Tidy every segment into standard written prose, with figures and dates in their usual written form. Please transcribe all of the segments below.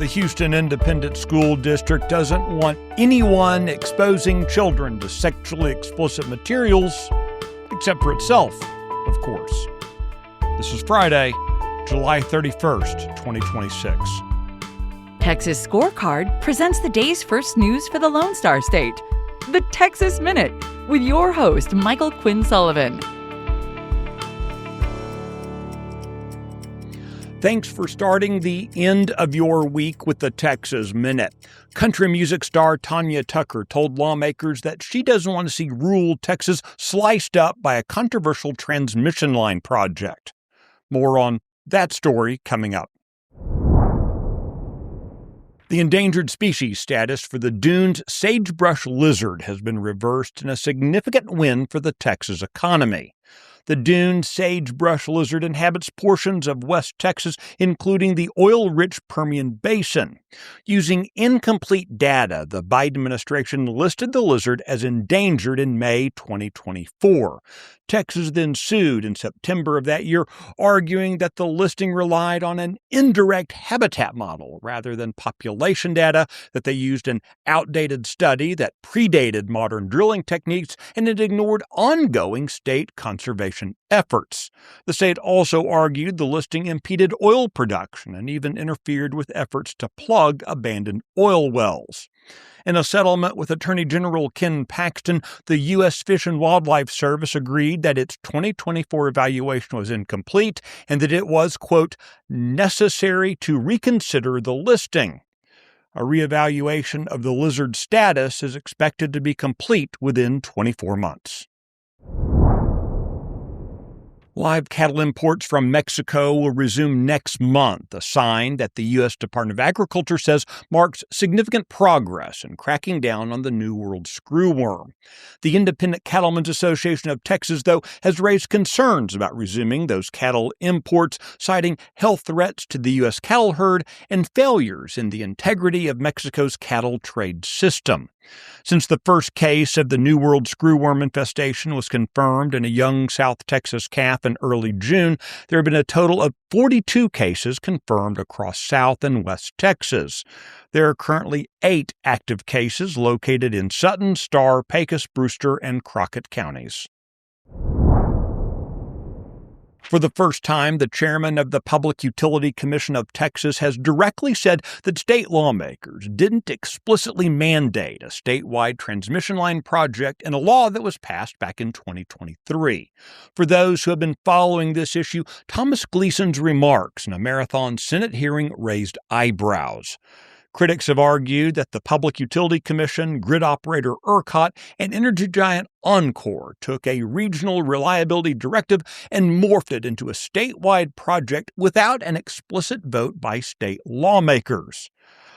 The Houston Independent School District doesn't want anyone exposing children to sexually explicit materials, except for itself, of course. This is Friday, July 31st, 2026. Texas Scorecard presents the day's first news for the Lone Star State. The Texas Minute, with your host, Michael Quinn Sullivan. Thanks for starting the end of your week with the Texas Minute. Country music star Tanya Tucker told lawmakers that she doesn't want to see rural Texas sliced up by a controversial transmission line project. More on that story coming up. The endangered species status for the Dunes sagebrush lizard has been reversed in a significant win for the Texas economy. The Dune sagebrush lizard inhabits portions of West Texas, including the oil-rich Permian Basin. Using incomplete data, the Biden administration listed the lizard as endangered in May 2024. Texas then sued in September of that year, arguing that the listing relied on an indirect habitat model rather than population data, that they used an outdated study that predated modern drilling techniques, and it ignored ongoing state conservation efforts. The state also argued the listing impeded oil production and even interfered with efforts to plug abandoned oil wells. In a settlement with Attorney General Ken Paxton, the U.S. Fish and Wildlife Service agreed that its 2024 evaluation was incomplete and that it was, quote, necessary to reconsider the listing. A reevaluation of the lizard's status is expected to be complete within 24 months. Live cattle imports from Mexico will resume next month, a sign that the U.S. Department of Agriculture says marks significant progress in cracking down on the New World screwworm. The Independent Cattlemen's Association of Texas, though, has raised concerns about resuming those cattle imports, citing health threats to the U.S. cattle herd and failures in the integrity of Mexico's cattle trade system. Since the first case of the New World screwworm infestation was confirmed in a young South Texas calf in early June, there have been a total of 42 cases confirmed across South and West Texas. There are currently 8 active cases located in Sutton, Starr, Pecos, Brewster, and Crockett counties. For the first time, the chairman of the Public Utility Commission of Texas has directly said that state lawmakers didn't explicitly mandate a statewide transmission line project in a law that was passed back in 2023. For those who have been following this issue, Thomas Gleason's remarks in a marathon Senate hearing raised eyebrows. Critics have argued that the Public Utility Commission, grid operator ERCOT, and energy giant Oncor took a regional reliability directive and morphed it into a statewide project without an explicit vote by state lawmakers.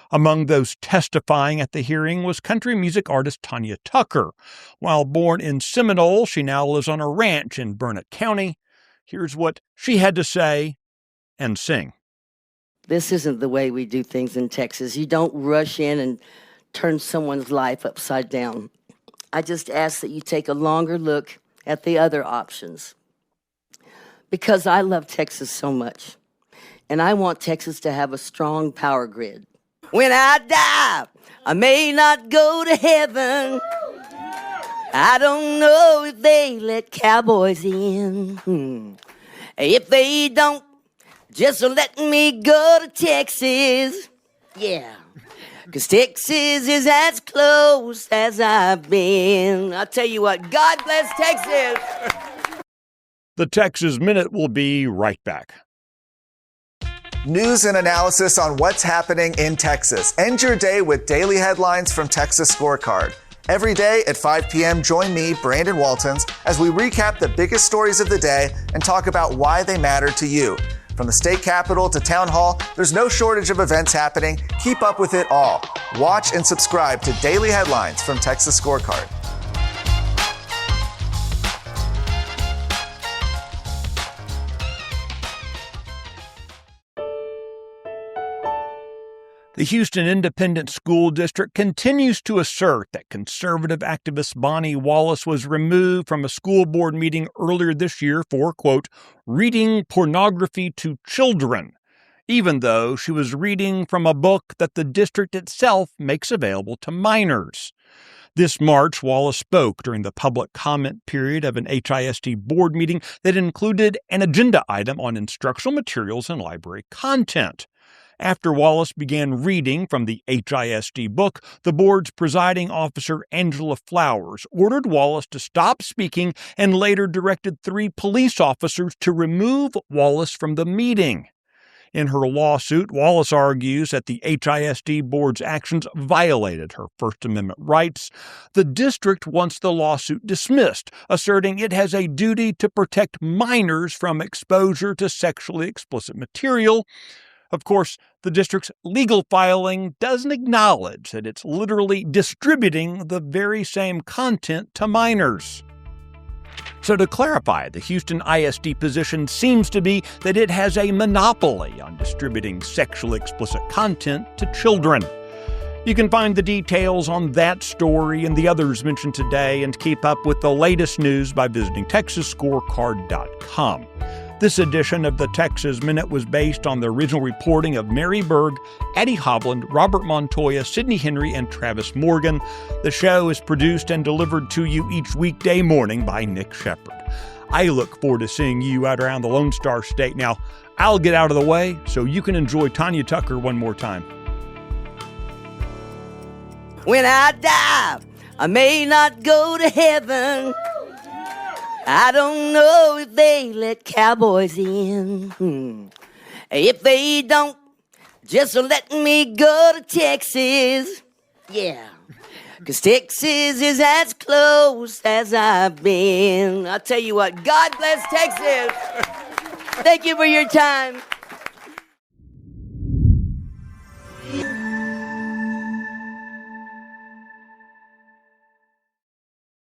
Among those testifying at the hearing was country music artist Tanya Tucker. While born in Seminole, she now lives on a ranch in Burnett County. Here's what she had to say and sing. This isn't the way we do things in Texas. You don't rush in and turn someone's life upside down. I just ask that you take a longer look at the other options. Because I love Texas so much, and I want Texas to have a strong power grid. When I die, I may not go to heaven. I don't know if they let cowboys in. If they don't, just let me go to Texas, yeah, 'cause Texas is as close as I've been. I'll tell you what, God bless Texas. The Texas Minute will be right back. News and analysis on what's happening in Texas. End your day with daily headlines from Texas Scorecard. Every day at 5 p.m., join me, Brandon Waltons, as we recap the biggest stories of the day and talk about why they matter to you. From the state capitol to town hall, there's no shortage of events happening. Keep up with it all. Watch and subscribe to Daily Headlines from Texas Scorecard. The Houston Independent School District continues to assert that conservative activist Bonnie Wallace was removed from a school board meeting earlier this year for, quote, reading pornography to children. even though she was reading from a book that the district itself makes available to minors. This March, Wallace spoke during the public comment period of an HISD board meeting that included an agenda item on instructional materials and library content. After Wallace began reading from the HISD book, the board's presiding officer, Angela Flowers, ordered Wallace to stop speaking and later directed 3 police officers to remove Wallace from the meeting. In her lawsuit, Wallace argues that the HISD board's actions violated her First Amendment rights. The district wants the lawsuit dismissed, asserting it has a duty to protect minors from exposure to sexually explicit material. Of course, the district's legal filing doesn't acknowledge that it's literally distributing the very same content to minors. So to clarify, the Houston ISD position seems to be that it has a monopoly on distributing sexually explicit content to children. You can find the details on that story and the others mentioned today and keep up with the latest news by visiting TexasScorecard.com. This edition of the Texas Minute was based on the original reporting of Mary Berg, Addie Hovland, Robert Montoya, Sidney Henry, and Travis Morgan. The show is produced and delivered to you each weekday morning by Nick Shepard. I look forward to seeing you out around the Lone Star State. Now, I'll get out of the way so you can enjoy Tanya Tucker one more time. When I die, I may not go to heaven. I don't know if they let cowboys in. If they don't, just let me go to Texas. Yeah, 'cause Texas is as close as I've been. I'll tell you what, God bless Texas. Thank you for your time.